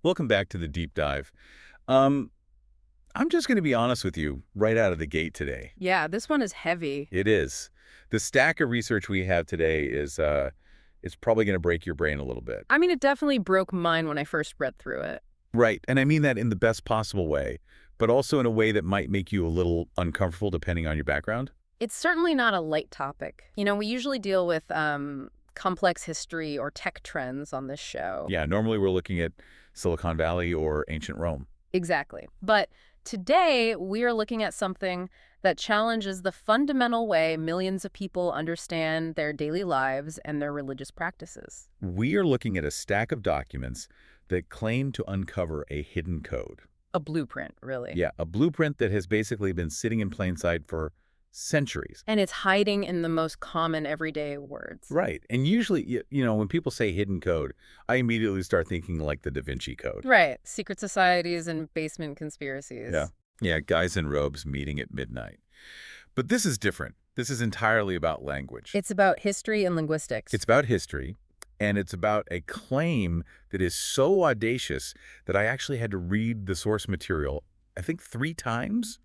Welcome back to the deep dive. Um, I'm just going to be honest with you right out of the gate today. Yeah, this one is heavy. It is. The stack of research we have today is it's probably going to break your brain a little bit. I mean, it definitely broke mine when I first read through it. Right. And I mean that in the best possible way, but also in a way that might make you a little uncomfortable depending on your background. It's certainly not a light topic. We usually deal with complex history or tech trends on this show. Yeah, normally we're looking at Silicon Valley or ancient Rome. Exactly. But today, we are looking at something that challenges the fundamental way millions of people understand their daily lives and their religious practices. We are looking at a stack of documents that claim to uncover a hidden code. A blueprint, really. Yeah, a blueprint that has basically been sitting in plain sight for centuries. And it's hiding in the most common everyday words. Right. And usually, when people say hidden code, I immediately start thinking like the Da Vinci Code. Right. Secret societies and basement conspiracies. Yeah. Yeah, guys in robes meeting at midnight. But this is different. This is entirely about language. It's about history and linguistics. It's about history, and it's about a claim that is so audacious that I actually had to read the source material, I think 3 times,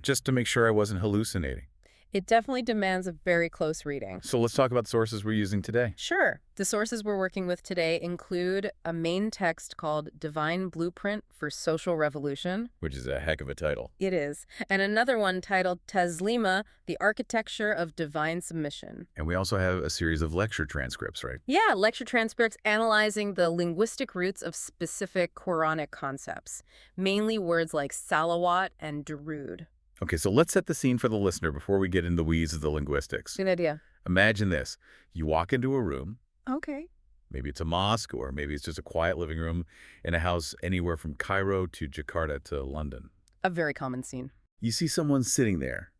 just to make sure I wasn't hallucinating. It definitely demands a very close reading. So let's talk about the sources we're using today. Sure. The sources we're working with today include a main text called Divine Blueprint for Social Revolution. Which is a heck of a title. It is. And another one titled Taslima, The Architecture of Divine Submission. And we also have a series of lecture transcripts, right? Yeah, lecture transcripts analyzing the linguistic roots of specific Quranic concepts, mainly words like salawat and durood. Okay, so let's set the scene for the listener before we get in the weeds of the linguistics. Good idea. Imagine this. You walk into a room. Okay. Maybe it's a mosque, or maybe it's just a quiet living room in a house anywhere from Cairo to Jakarta to London. A very common scene. You see someone sitting there.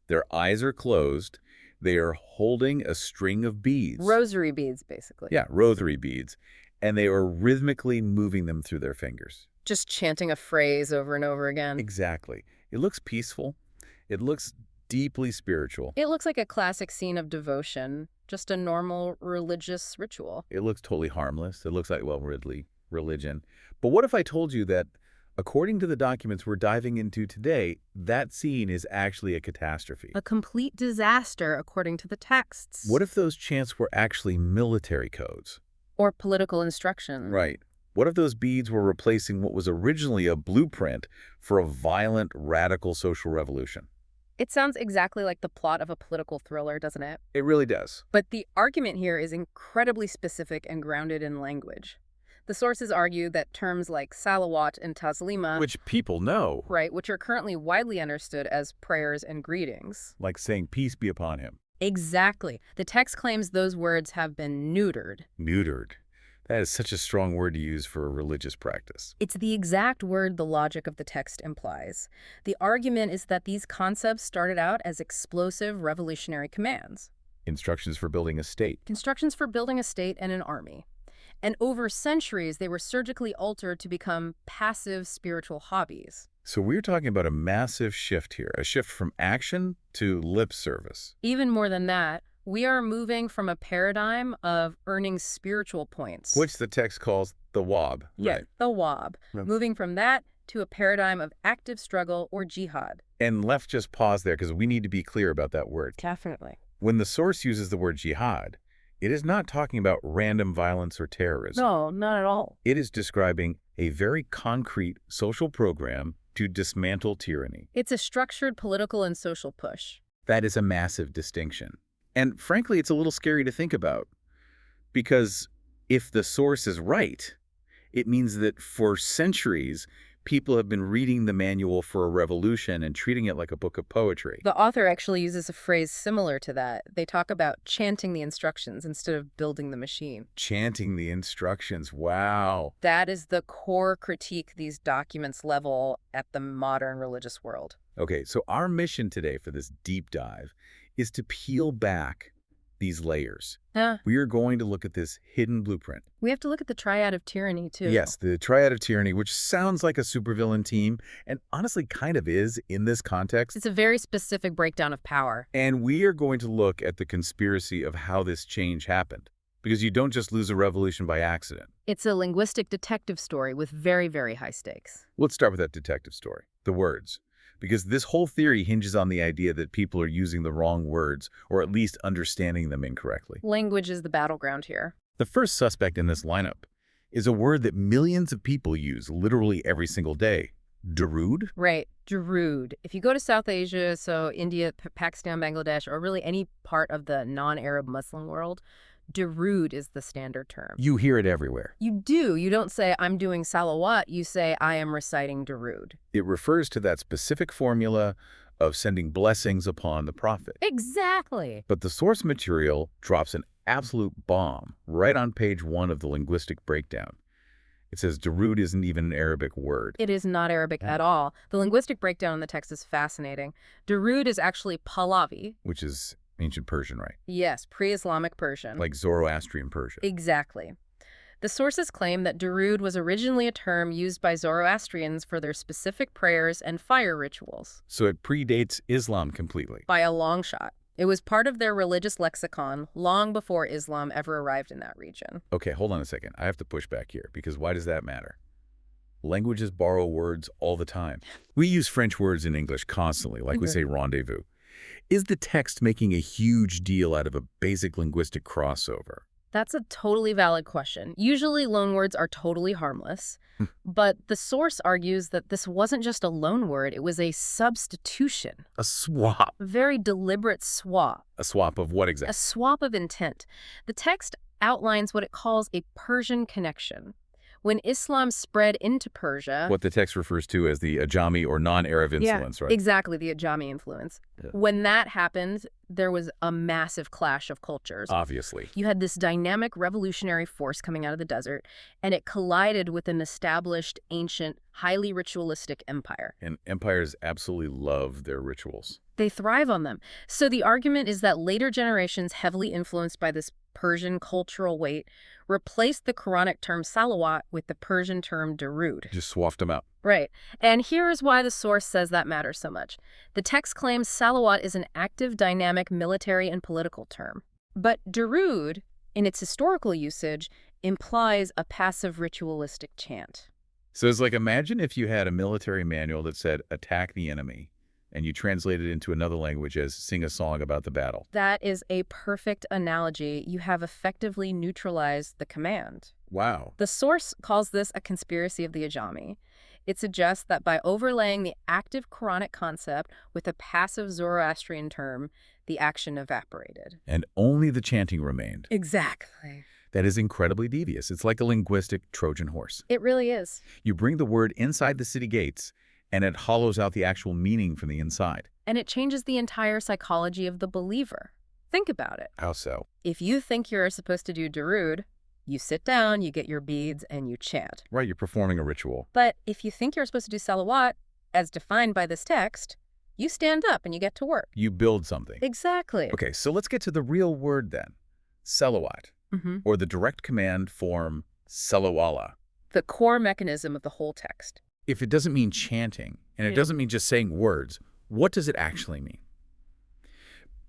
Their eyes are closed. They are holding a string of beads. Rosary beads, basically. Yeah, rosary beads. And they are rhythmically moving them through their fingers. Just chanting a phrase over and over again. Exactly. It looks peaceful. It looks deeply spiritual. It looks like a classic scene of devotion, just a normal religious ritual. It looks totally harmless. It looks like, well, really, religion. But what if I told you that, according to the documents we're diving into today, that scene is actually a catastrophe? A complete disaster, according to the texts. What if those chants were actually military codes? Or political instruction. Right. What if those beads were replacing what was originally a blueprint for a violent, radical social revolution? It sounds exactly like the plot of a political thriller, doesn't it? It really does. But the argument here is incredibly specific and grounded in language. The sources argue that terms like salawat and taslima, Which people know. right, which are currently widely understood as prayers and greetings. Like saying, peace be upon him. Exactly. The text claims those words have been neutered. Neutered. That is such a strong word to use for a religious practice. It's the exact word the logic of the text implies. The argument is that these concepts started out as explosive revolutionary commands. Instructions for building a state. Instructions for building a state and an army. And over centuries, they were surgically altered to become passive spiritual hobbies. So we're talking about a massive shift here, a shift from action to lip service. Even more than that, we are moving from a paradigm of earning spiritual points. Which the text calls the WAB. Yeah, Right. the WAB. Yeah. Moving from that to a paradigm of active struggle or jihad. And let's just pause there because we need to be clear about that word. Definitely. When the source uses the word jihad, it is not talking about random violence or terrorism. No, not at all. It is describing a very concrete social program to dismantle tyranny. It's a structured political and social push. That is a massive distinction. And frankly, it's a little scary to think about, because if the source is right, it means that for centuries, people have been reading the manual for a revolution and treating it like a book of poetry. The author actually uses a phrase similar to that. They talk about chanting the instructions instead of building the machine. Chanting the instructions. Wow. That is the core critique these documents level at the modern religious world. Okay, so our mission today for this deep dive is to peel back these layers. We are going to look at this hidden blueprint. We have to look at the triad of tyranny, too. Yes, the triad of tyranny, which sounds like a supervillain team, and honestly kind of is in this context. It's a very specific breakdown of power. And we are going to look at the conspiracy of how this change happened. Because you don't just lose a revolution by accident. It's a linguistic detective story with very, very high stakes. Let's start with that detective story, the words. Because this whole theory hinges on the idea that people are using the wrong words, or at least understanding them incorrectly. Language is the battleground here. The first suspect in this lineup is a word that millions of people use literally every single day. Darude? Right, Darude. If you go to South Asia, so India, Pakistan, Bangladesh, or really any part of the non-Arab Muslim world, Darude is the standard term. You hear it everywhere. You do. You don't say, I'm doing salawat. You say, I am reciting Darude. It refers to that specific formula of sending blessings upon the prophet. Exactly. But the source material drops an absolute bomb right on page 1 of the linguistic breakdown. It says Darude isn't even an Arabic word. It is not Arabic at all. The linguistic breakdown in the text is fascinating. Darude is actually Pahlavi. Which is ancient Persian, right? Yes, pre-Islamic Persian. Like Zoroastrian Persian. Exactly. The sources claim that Darude was originally a term used by Zoroastrians for their specific prayers and fire rituals. So it predates Islam completely. By a long shot. It was part of their religious lexicon long before Islam ever arrived in that region. Okay, hold on a second. I have to push back here, because why does that matter? Languages borrow words all the time. We use French words in English constantly, like we say rendezvous. Is the text making a huge deal out of a basic linguistic crossover? That's a totally valid question. Usually loanwords are totally harmless, but the source argues that this wasn't just a loanword, it was a substitution. A swap. A very deliberate swap. A swap of what A exactly? swap of intent. The text outlines what it calls a Persian connection. When Islam spread into Persia... What the text refers to as the Ajami or non-Arab influence, right? Exactly, the Ajami influence. Yeah. When that happened, there was a massive clash of cultures. Obviously. You had this dynamic revolutionary force coming out of the desert, and it collided with an established, ancient, highly ritualistic empire. And empires absolutely love their rituals. They thrive on them. So the argument is that later generations, heavily influenced by this Persian cultural weight, replaced the Quranic term salawat with the Persian term darude. Just swapped them out. Right. And here's why the source says that matters so much. The text claims salawat is an active, dynamic military and political term. But darude, in its historical usage, implies a passive ritualistic chant. So it's like, imagine if you had a military manual that said, attack the enemy, and you translate it into another language as sing a song about the battle. That is a perfect analogy. You have effectively neutralized the command. Wow. The source calls this a conspiracy of the Ajami. It suggests that by overlaying the active Quranic concept with a passive Zoroastrian term, the action evaporated. And only the chanting remained. Exactly. That is incredibly devious. It's like a linguistic Trojan horse. It really is. You bring the word inside the city gates, and it hollows out the actual meaning from the inside. And it changes the entire psychology of the believer. Think about it. How so? If you think you're supposed to do darude, you sit down, you get your beads, and you chant. Right, you're performing a ritual. But if you think you're supposed to do salawat, as defined by this text, you stand up and you get to work. You build something. Exactly. Okay, so let's get to the real word then. Salawat, or the direct command form salawala. The core mechanism of the whole text. If it doesn't mean chanting, and it doesn't mean just saying words, what does it actually mean?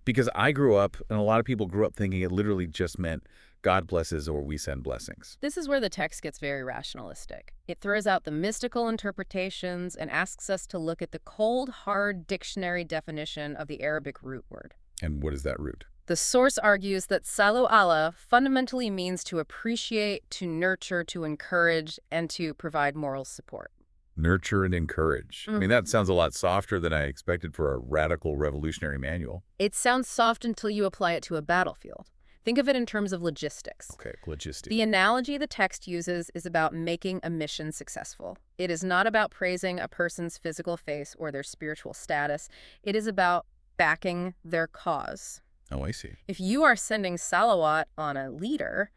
Because I grew up, and a lot of people grew up thinking it literally just meant God blesses or we send blessings. This is where the text gets very rationalistic. It throws out the mystical interpretations and asks us to look at the cold, hard dictionary definition of the Arabic root word. And what is that root? The source argues that salu Allah fundamentally means to appreciate, to nurture, to encourage, and to provide moral support. Nurture and encourage. I mean, that sounds a lot softer than I expected for a radical revolutionary manual. It sounds soft until you apply it to a battlefield. Think of it in terms of logistics. Okay, logistics. The analogy the text uses is about making a mission successful. It is not about praising a person's physical face or their spiritual status. It is about backing their cause. Oh, I see. If you are sending salawat on a leader,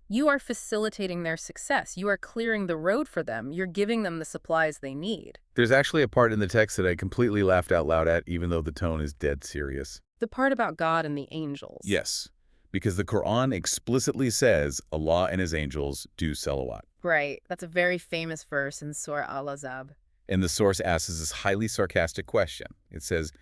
you are facilitating their success. You are clearing the road for them. You're giving them the supplies they need. There's actually a part in the text that I completely laughed out loud at, even though the tone is dead serious. The part about God and the angels. Yes, because the Quran explicitly says Allah and his angels do salawat. Right. That's a very famous verse in Surah al-Ahzab. And the source asks this highly sarcastic question. It says,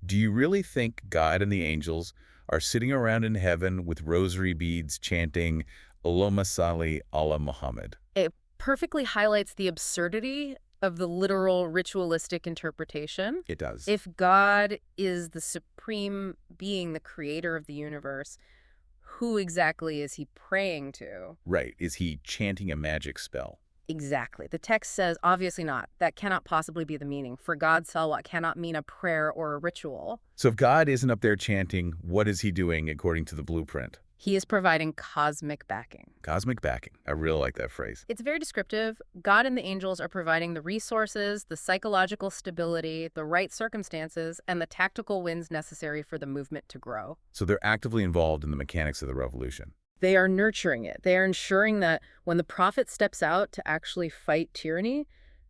do you really think God and the angels are sitting around in heaven with rosary beads chanting, Allahumma salli ala Muhammad. It perfectly highlights the absurdity of the literal ritualistic interpretation. It does. If God is the supreme being, the creator of the universe, who exactly is he praying to? Right. Is he chanting a magic spell? Exactly. The text says, obviously not. That cannot possibly be the meaning. For God, salawat cannot mean a prayer or a ritual. So if God isn't up there chanting, what is he doing according to the blueprint? He is providing cosmic backing. Cosmic backing. I really like that phrase. It's very descriptive. God and the angels are providing the resources, the psychological stability, the right circumstances, and the tactical winds necessary for the movement to grow. So they're actively involved in the mechanics of the revolution. They are nurturing it. They are ensuring that when the prophet steps out to actually fight tyranny,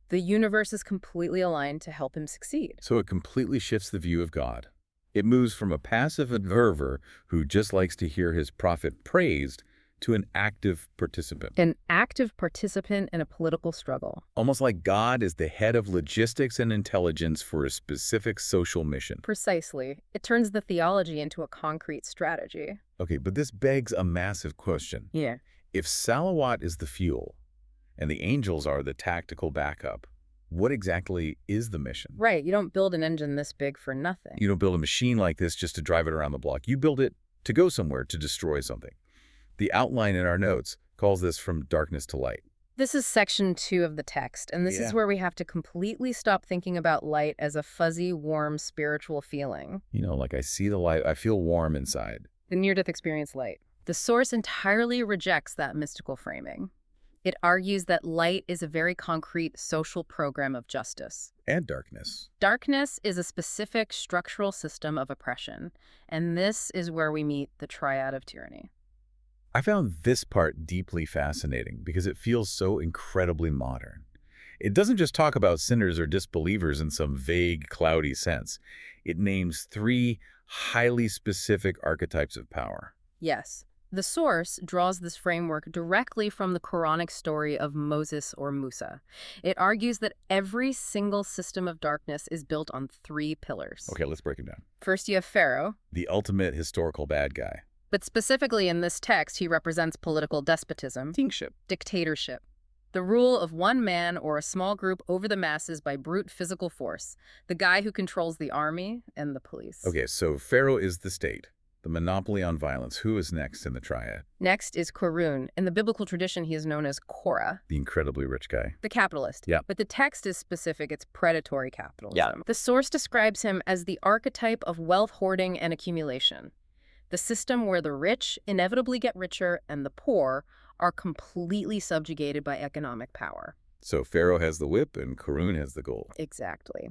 the universe is completely aligned to help him succeed. So it completely shifts the view of God. It moves from a passive observer who just likes to hear his prophet praised to an active participant. An active participant in a political struggle. Almost like God is the head of logistics and intelligence for a specific social mission. Precisely. It turns the theology into a concrete strategy. Okay, but this begs a massive question. Yeah. If Salawat is the fuel and the angels are the tactical backup, what exactly is the mission? Right. You don't build an engine this big for nothing. You don't build a machine like this just to drive it around the block. You build it to go somewhere, to destroy something. The outline in our notes calls this from darkness to light. This is section 2 of the text, and this is where we have to completely stop thinking about light as a fuzzy, warm, spiritual feeling. You know, like I see the light, I feel warm inside. The near-death experience light. The source entirely rejects that mystical framing. It argues that light is a very concrete social program of justice. And darkness. Darkness is a specific structural system of oppression, and this is where we meet the triad of tyranny. I found this part deeply fascinating because it feels so incredibly modern. It doesn't just talk about sinners or disbelievers in some vague, cloudy sense. It names 3 highly specific archetypes of power. Yes. The source draws this framework directly from the Quranic story of Moses or Musa. It argues that every single system of darkness is built on 3 pillars. Okay, let's break them down. First, you have Pharaoh. The ultimate historical bad guy. But specifically in this text, he represents political despotism, Kingship. dictatorship, the rule of one man or a small group over the masses by brute physical force, the guy who controls the army and the police. Okay, so Pharaoh is the state, the monopoly on violence. Who is next in the triad? Next is Qarun. In the biblical tradition, he is known as Korah, The incredibly rich guy. the capitalist. Yeah. But the text is specific. It's predatory capitalism. Yeah. The source describes him as the archetype of wealth hoarding and accumulation, the system where the rich inevitably get richer and the poor are completely subjugated by economic power. So Pharaoh has the whip and Qarun has the gold. Exactly.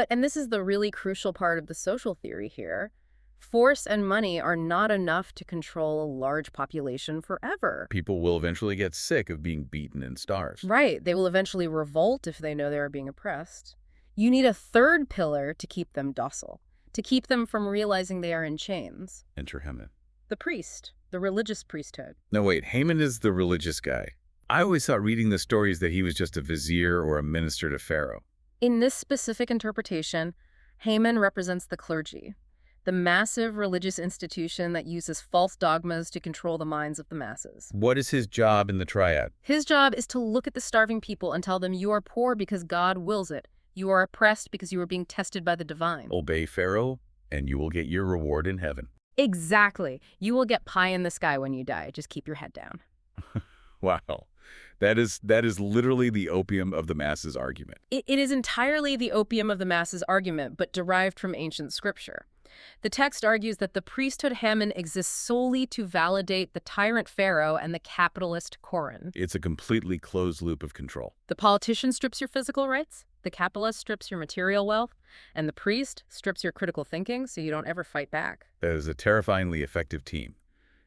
And this is the really crucial part of the social theory here, force and money are not enough to control a large population forever. People will eventually get sick of being beaten and starved. Right. They will eventually revolt if they know they are being oppressed. You need a third pillar to keep them docile, to keep them from realizing they are in chains. Enter Haman. The priest, the religious priesthood. No, wait, Haman is the religious guy. I always thought reading the stories that he was just a vizier or a minister to Pharaoh. In this specific interpretation, Haman represents the clergy, the massive religious institution that uses false dogmas to control the minds of the masses. What is his job in the triad? His job is to look at the starving people and tell them you are poor because God wills it. You are oppressed because you are being tested by the divine. Obey Pharaoh, and you will get your reward in heaven. Exactly. You will get pie in the sky when you die. Just keep your head down. Wow. That is literally the opium of the masses argument. It is entirely the opium of the masses argument, but derived from ancient scripture. The text argues that the priesthood Haman exists solely to validate the tyrant Pharaoh and the capitalist Korah. It's a completely closed loop of control. The politician strips your physical rights, the capitalist strips your material wealth, and the priest strips your critical thinking so you don't ever fight back. That is a terrifyingly effective team.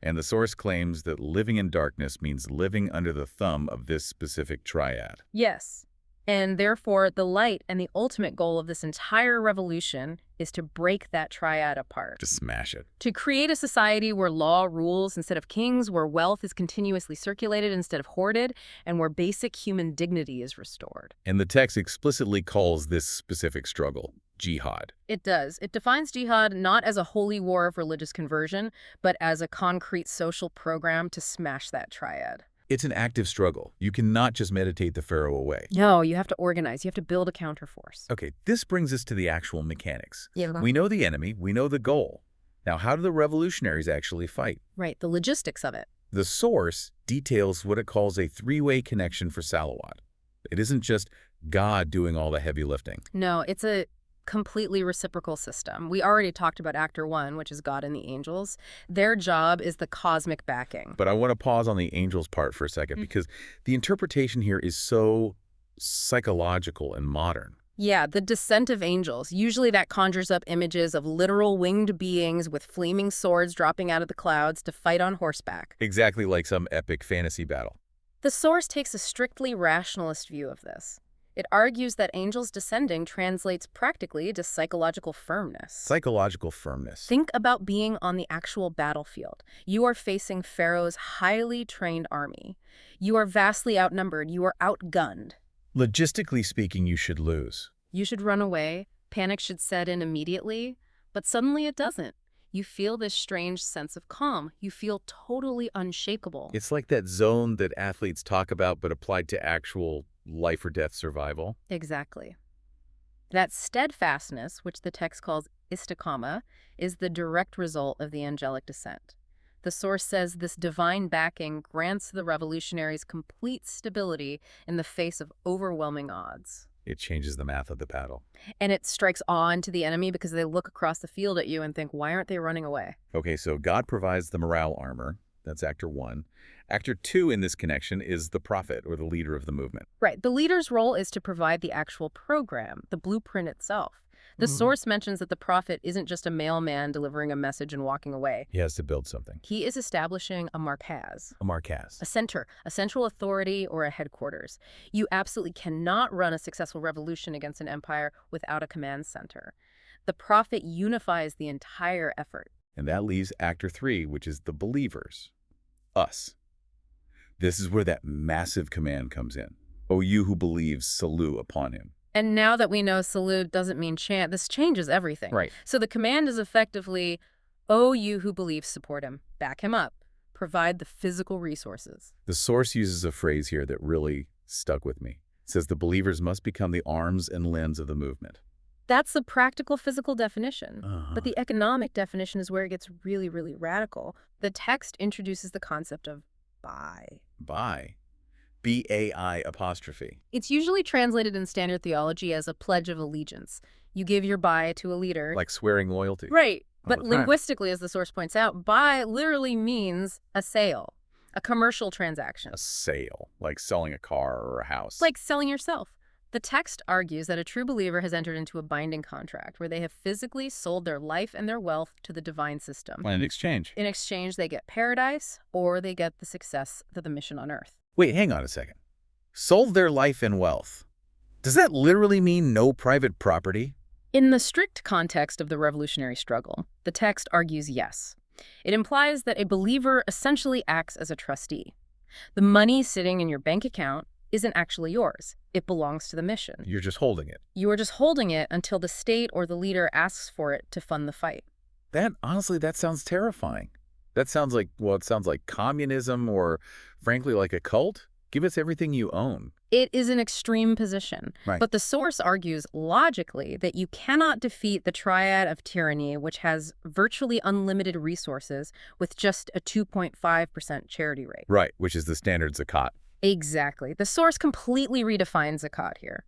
And the source claims that living in darkness means living under the thumb of this specific triad. Yes. And therefore, the light and the ultimate goal of this entire revolution is to break that triad apart. To smash it. To create a society where law rules instead of kings, where wealth is continuously circulated instead of hoarded, and where basic human dignity is restored. And the text explicitly calls this specific struggle jihad. It does. It defines jihad not as a holy war of religious conversion, but as a concrete social program to smash that triad. It's an active struggle. You cannot just meditate the pharaoh away. No, you have to organize. You have to build a counterforce. Okay, this brings us to the actual mechanics. Yeah. We know the enemy, we know the goal. Now, how do the revolutionaries actually fight? Right, the logistics of it. The source details what it calls a three-way connection for Salawat. It isn't just God doing all the heavy lifting. No, it's a completely reciprocal system. We already talked about Actor 1, which is God and the angels. Their job is the cosmic backing. But I want to pause on the angels part for a second because the interpretation here is so psychological and modern. Yeah, the descent of angels. Usually that conjures up images of literal winged beings with flaming swords dropping out of the clouds to fight on horseback. Exactly like some epic fantasy battle. The source takes a strictly rationalist view of this. It argues that angels descending translates practically to psychological firmness. Psychological firmness. Think about being on the actual battlefield. You are facing Pharaoh's highly trained army. You are vastly outnumbered. You are outgunned. Logistically speaking, you should lose. You should run away. Panic should set in immediately. But suddenly it doesn't. You feel this strange sense of calm. You feel totally unshakable. It's like that zone that athletes talk about but applied to actual life or death survival. Exactly. That steadfastness, which the text calls istiqama, is the direct result of the angelic descent. The source says this divine backing grants the revolutionaries complete stability in the face of overwhelming odds. It changes the math of the battle. And it strikes awe into the enemy because they look across the field at you and think, why aren't they running away? Okay, so God provides the morale armor. That's Actor 1. Actor 2 in this connection is the prophet or the leader of the movement. Right. The leader's role is to provide the actual program, the blueprint itself. The source mentions that the prophet isn't just a mailman delivering a message and walking away. He has to build something. He is establishing a markaz, A markaz. a center, a central authority, or a headquarters. You absolutely cannot run a successful revolution against an empire without a command center. The prophet unifies the entire effort. And that leaves Actor 3, which is the believers. Us. This is where that massive command comes in. O you who believes, salute upon him. And now that we know salute doesn't mean chant, this changes everything. Right. So the command is effectively, O you who believe, support him, back him up, provide the physical resources. The source uses a phrase here that really stuck with me. It says the believers must become the arms and limbs of the movement. That's the practical physical definition. But the economic definition is where it gets really, really radical. The text introduces the concept of buy. Buy. B-A-I apostrophe. It's usually translated in standard theology as a pledge of allegiance. You give your buy to a leader. Like swearing loyalty. Right. All But the time. linguistically, as the source points out, buy literally means a sale, a commercial transaction. A sale, like selling a car or a house. It's like selling yourself. The text argues that a true believer has entered into a binding contract where they have physically sold their life and their wealth to the divine system. in exchange. In exchange, they get paradise or they get the success of the mission on earth. Wait, hang on a second. Sold their life and wealth. Does that literally mean no private property? In the strict context of the revolutionary struggle, the text argues yes. It implies that a believer essentially acts as a trustee. The money sitting in your bank account isn't actually yours. It belongs to the mission. You're just holding it. You are just holding it until the state or the leader asks for it to fund the fight. Honestly, that sounds terrifying. That sounds like, well, it sounds like communism or, frankly, like a cult. Give us everything you own. It is an extreme position, Right. but the source argues logically that you cannot defeat the triad of tyranny, which has virtually unlimited resources, with just a 2.5% charity rate. Right, which is the standard zakat. Exactly. The source completely redefines zakat here.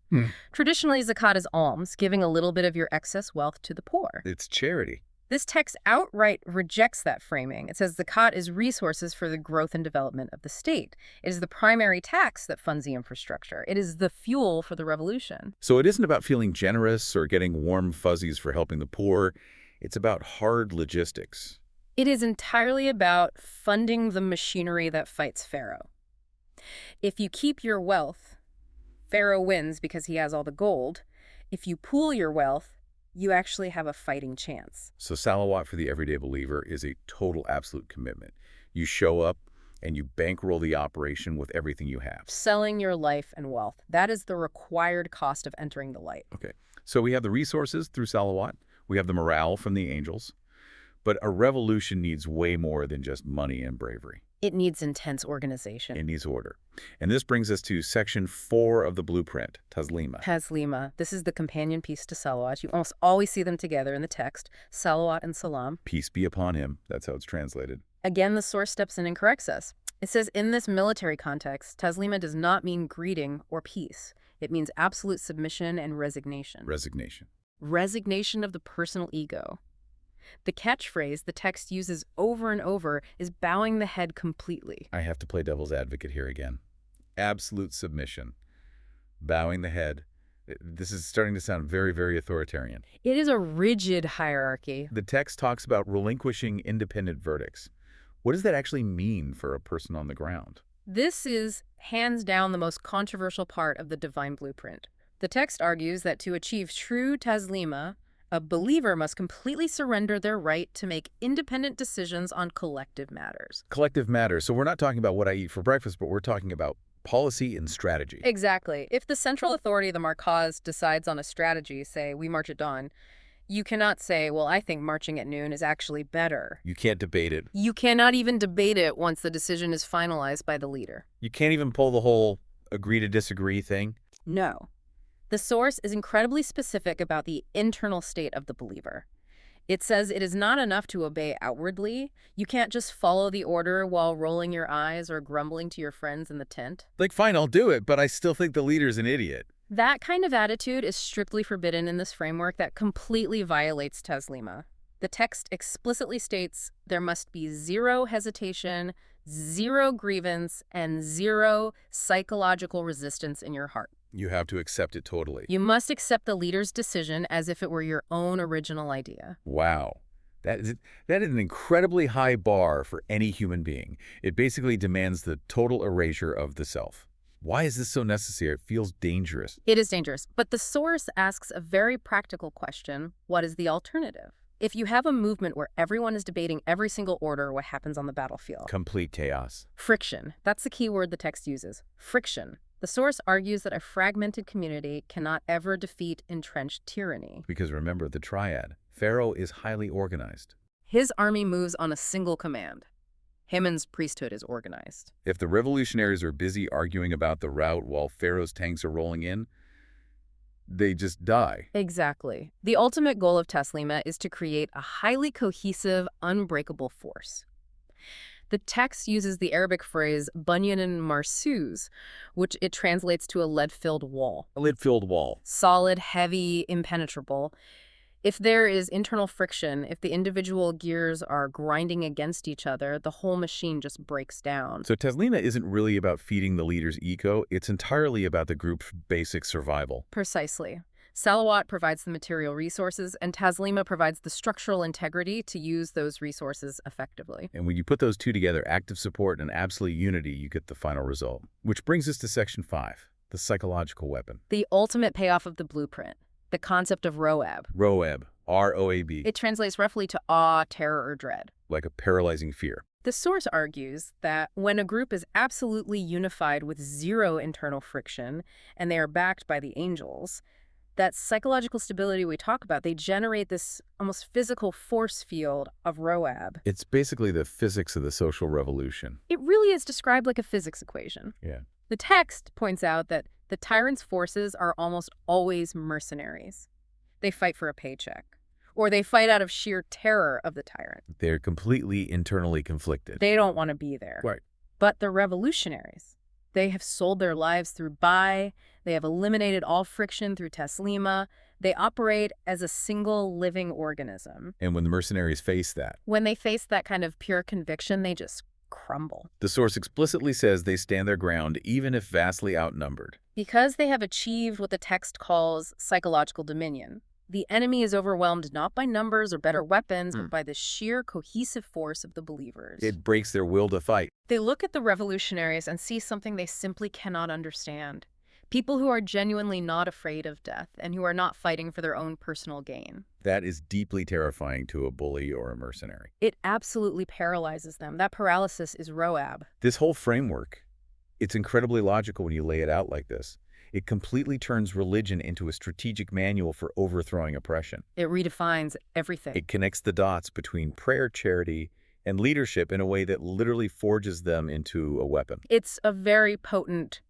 Traditionally, zakat is alms, giving a little bit of your excess wealth to the poor. It's charity. This text outright rejects that framing. It says zakat is resources for the growth and development of the state. It is the primary tax that funds the infrastructure. It is the fuel for the revolution. So it isn't about feeling generous or getting warm fuzzies for helping the poor. It's about hard logistics. It is entirely about funding the machinery that fights Pharaoh. If you keep your wealth, Pharaoh wins because he has all the gold. If you pool your wealth, you actually have a fighting chance. So salawat for the everyday believer is a total absolute commitment. You show up, And you bankroll the operation with everything you have. Selling your life and wealth. That is the required cost of entering the light. Okay, so we have the resources through Salawat. We have the morale from the angels. But a revolution needs way more than just money and bravery. It needs intense organization. It needs order. And this brings us to section 4 of the blueprint, Taslima. Taslima. This is the companion piece to Salawat. You almost always see them together in the text, Salawat and Salam. Peace be upon him. That's how it's translated. Again, the source steps in and corrects us. It says, in this military context, Taslima does not mean greeting or peace. It means absolute submission and resignation. Resignation. Resignation of the personal ego. The catchphrase the text uses over and over is bowing the head completely. I have to play devil's advocate here again. Absolute submission. Bowing the head. This is starting to sound very, very authoritarian. It is a rigid hierarchy. The text talks about relinquishing independent verdicts. What does that actually mean for a person on the ground? This is, hands down, the most controversial part of the divine blueprint. The text argues that to achieve true taslima, a believer must completely surrender their right to make independent decisions on collective matters. Collective matters. So we're not talking about what I eat for breakfast, but we're talking about policy and strategy. Exactly. If the central authority of the Markaz decides on a strategy, say, we march at dawn, you cannot say, well, I think marching at noon is actually better. You can't debate it. You cannot even debate it once the decision is finalized by the leader. You can't even pull the whole agree to disagree thing. No. The source is incredibly specific about the internal state of the believer. It says it is not enough to obey outwardly. You can't just follow the order while rolling your eyes or grumbling to your friends in the tent. Like, fine, I'll do it, but I still think the leader's an idiot. That kind of attitude is strictly forbidden in this framework that completely violates taslima. The text explicitly states there must be zero hesitation, zero grievance, and zero psychological resistance in your heart. You have to accept it totally. You must accept the leader's decision as if it were your own original idea. Wow. That is an incredibly high bar for any human being. It basically demands the total erasure of the self. Why is this so necessary? It feels dangerous. It is dangerous, but the source asks a very practical question. What is the alternative? If you have a movement where everyone is debating every single order, what happens on the battlefield? Complete chaos. Friction. That's the key word the text uses. Friction. The source argues that a fragmented community cannot ever defeat entrenched tyranny. Because remember the triad. Pharaoh is highly organized. His army moves on a single command. Haman's priesthood is organized. If the revolutionaries are busy arguing about the route while Pharaoh's tanks are rolling in, they just die. Exactly. The ultimate goal of taslima is to create a highly cohesive, unbreakable force. The text uses the Arabic phrase bunyanan marsuz, which it translates to a lead-filled wall. A lead-filled wall. Solid, heavy, impenetrable. If there is internal friction, if the individual gears are grinding against each other, the whole machine just breaks down. So taslima isn't really about feeding the leader's ego. It's entirely about the group's basic survival. Precisely. Salawat provides the material resources, and taslima provides the structural integrity to use those resources effectively. And when you put those two together, active support and absolute unity, you get the final result. Which brings us to section 5, the psychological weapon. The ultimate payoff of the blueprint. The concept of ROAB. ROAB, R-O-A-B. It translates roughly to awe, terror, or dread. Like a paralyzing fear. The source argues that when a group is absolutely unified with zero internal friction, and they are backed by the angels, that psychological stability we talk about, they generate this almost physical force field of ROAB. It's basically the physics of the social revolution. It really is described like a physics equation. Yeah. The text points out that the tyrant's forces are almost always mercenaries. They fight for a paycheck, or they fight out of sheer terror of the tyrant. They're completely internally conflicted. They don't want to be there. Right. But the revolutionaries, they have sold their lives through buy, they have eliminated all friction through taslima, they operate as a single living organism. And when the mercenaries face that, When they face that kind of pure conviction, they just crumble. the source explicitly says they stand their ground even if vastly outnumbered. Because they have achieved what the text calls psychological dominion, the enemy is overwhelmed not by numbers or better weapons, but by the sheer cohesive force of the believers. It breaks their will to fight. They look at the revolutionaries and see something they simply cannot understand. People who are genuinely not afraid of death and who are not fighting for their own personal gain. That is deeply terrifying to a bully or a mercenary. It absolutely paralyzes them. That paralysis is Roab. This whole framework, it's incredibly logical when you lay it out like this. It completely turns religion into a strategic manual for overthrowing oppression. It redefines everything. It connects the dots between prayer, charity, and leadership in a way that literally forges them into a weapon. It's a very potent,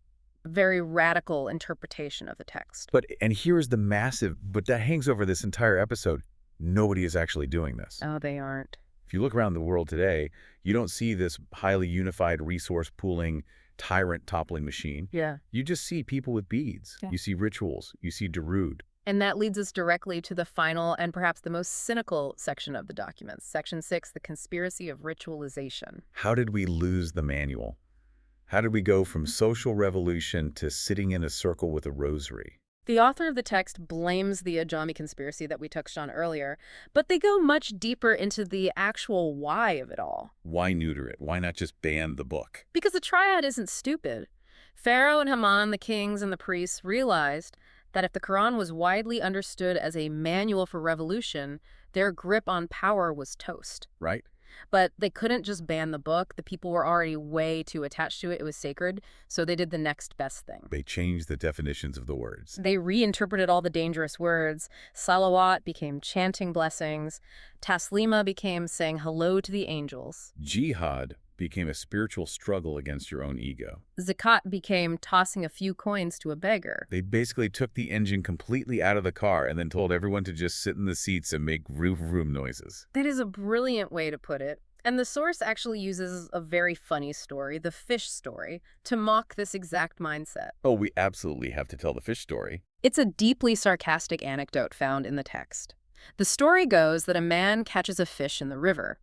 very radical interpretation of the text. And here's the but that hangs over this entire episode. Nobody is actually doing this. Oh, they aren't. If you look around the world today, you don't see this highly unified resource pooling, tyrant toppling machine. Yeah. You just see people with beads. Yeah. You see rituals. You see Darude. And that leads us directly to the final and perhaps the most cynical section of the documents. Section 6, the conspiracy of ritualization. How did we lose the manual? How did we go from social revolution to sitting in a circle with a rosary? The author of the text blames the Ajami conspiracy that we touched on earlier, but they go much deeper into the actual why of it all. Why neuter it? Why not just ban the book? Because the triad isn't stupid. Pharaoh and Haman, the kings and the priests, realized that if the Quran was widely understood as a manual for revolution, their grip on power was toast. Right? But they couldn't just ban the book. The people were already way too attached to it. It was sacred. So they did the next best thing. They changed the definitions of the words. They reinterpreted all the dangerous words. Salawat became chanting blessings. Taslima became saying hello to the angels. Jihad became a spiritual struggle against your own ego. Zakat became tossing a few coins to a beggar. They basically took the engine completely out of the car and then told everyone to just sit in the seats and make vroom noises. That is a brilliant way to put it. And the source actually uses a very funny story, the fish story, to mock this exact mindset. Oh, we absolutely have to tell the fish story. It's a deeply sarcastic anecdote found in the text. The story goes that a man catches a fish in the river.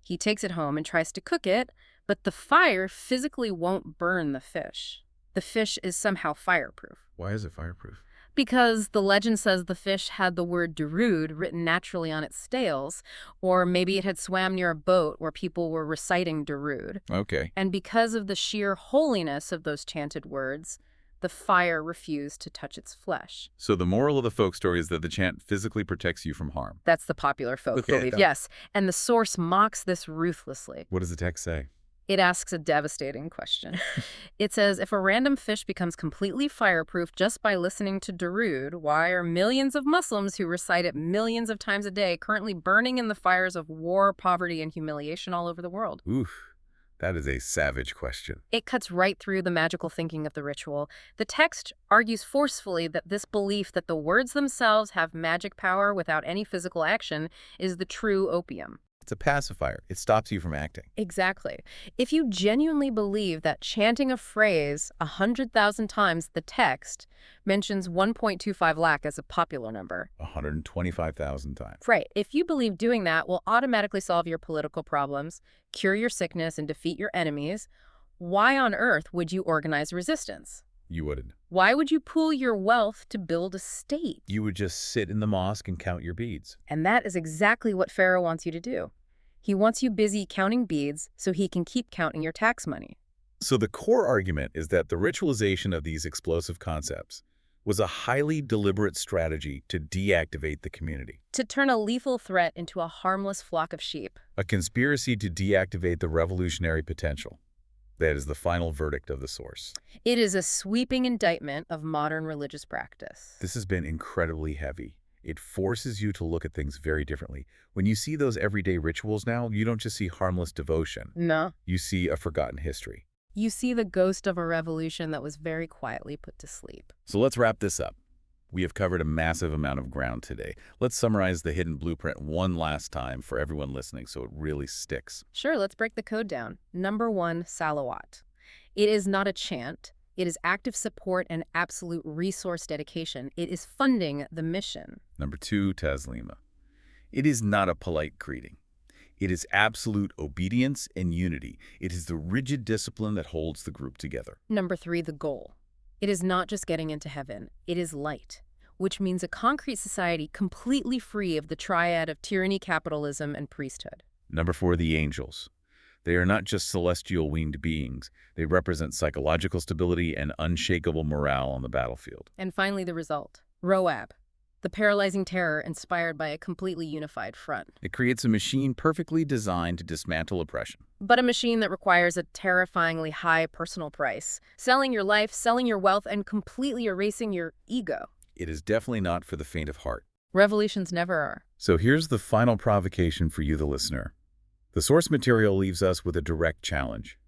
He takes it home and tries to cook it, but the fire physically won't burn the fish. The fish is somehow fireproof. Why is it fireproof? Because the legend says the fish had the word Darude written naturally on its scales, or maybe it had swam near a boat where people were reciting Darude. Okay. And because of the sheer holiness of those chanted words, the fire refused to touch its flesh. So the moral of the folk story is that the chant physically protects you from harm. That's the popular folk belief, yes. And the source mocks this ruthlessly. What does the text say? It asks a devastating question. It says, if a random fish becomes completely fireproof just by listening to Darude, why are millions of Muslims who recite it millions of times a day currently burning in the fires of war, poverty, and humiliation all over the world? Oof. That is a savage question. It cuts right through the magical thinking of the ritual. The text argues forcefully that this belief that the words themselves have magic power without any physical action is the true opium. It's a pacifier. It stops you from acting. Exactly. If you genuinely believe that chanting a phrase 100,000 times the text mentions 1.25 lakh as a popular number. 125,000 times. Right. If you believe doing that will automatically solve your political problems, cure your sickness, and defeat your enemies, why on earth would you organize resistance? You wouldn't. Why would you pool your wealth to build a state? You would just sit in the mosque and count your beads. And that is exactly what Pharaoh wants you to do. He wants you busy counting beads so he can keep counting your tax money. So the core argument is that the ritualization of these explosive concepts was a highly deliberate strategy to deactivate the community. To turn a lethal threat into a harmless flock of sheep. A conspiracy to deactivate the revolutionary potential. That is the final verdict of the source. It is a sweeping indictment of modern religious practice. This has been incredibly heavy. It forces you to look at things very differently. When you see those everyday rituals now, you don't just see harmless devotion. No. You see a forgotten history. You see the ghost of a revolution that was very quietly put to sleep. So let's wrap this up. We have covered a massive amount of ground today. Let's summarize the hidden blueprint one last time for everyone listening so it really sticks. Sure, let's break the code down. Number 1, salawat. It is not a chant. It is active support and absolute resource dedication. It is funding the mission. Number 2, taslima. It is not a polite greeting. It is absolute obedience and unity. It is the rigid discipline that holds the group together. Number 3, the goal. It is not just getting into heaven. It is light, which means a concrete society completely free of the triad of tyranny, capitalism, and priesthood. Number 4, the angels. They are not just celestial winged beings. They represent psychological stability and unshakable morale on the battlefield. And finally, the result. Roab, the paralyzing terror inspired by a completely unified front. It creates a machine perfectly designed to dismantle oppression. But a machine that requires a terrifyingly high personal price, selling your life, selling your wealth, and completely erasing your ego. It is definitely not for the faint of heart. Revolutions never are. So here's the final provocation for you, the listener. The source material leaves us with a direct challenge.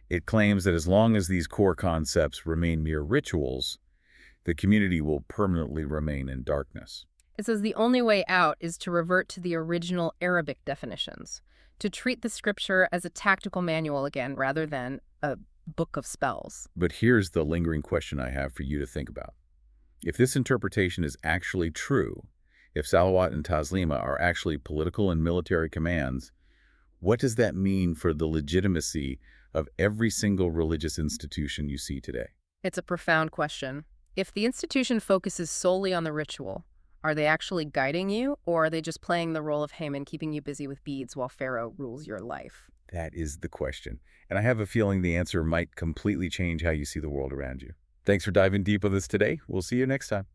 It claims that as long as these core concepts remain mere rituals, the community will permanently remain in darkness. It says the only way out is to revert to the original Arabic definitions, to treat the scripture as a tactical manual again rather than a book of spells. But here's the lingering question I have for you to think about. If this interpretation is actually true, if Salawat and Taslima are actually political and military commands, what does that mean for the legitimacy of every single religious institution you see today? It's a profound question. If the institution focuses solely on the ritual, are they actually guiding you, or are they just playing the role of Haman, keeping you busy with beads while Pharaoh rules your life? That is the question. And I have a feeling the answer might completely change how you see the world around you. Thanks for diving deep with us today. We'll see you next time.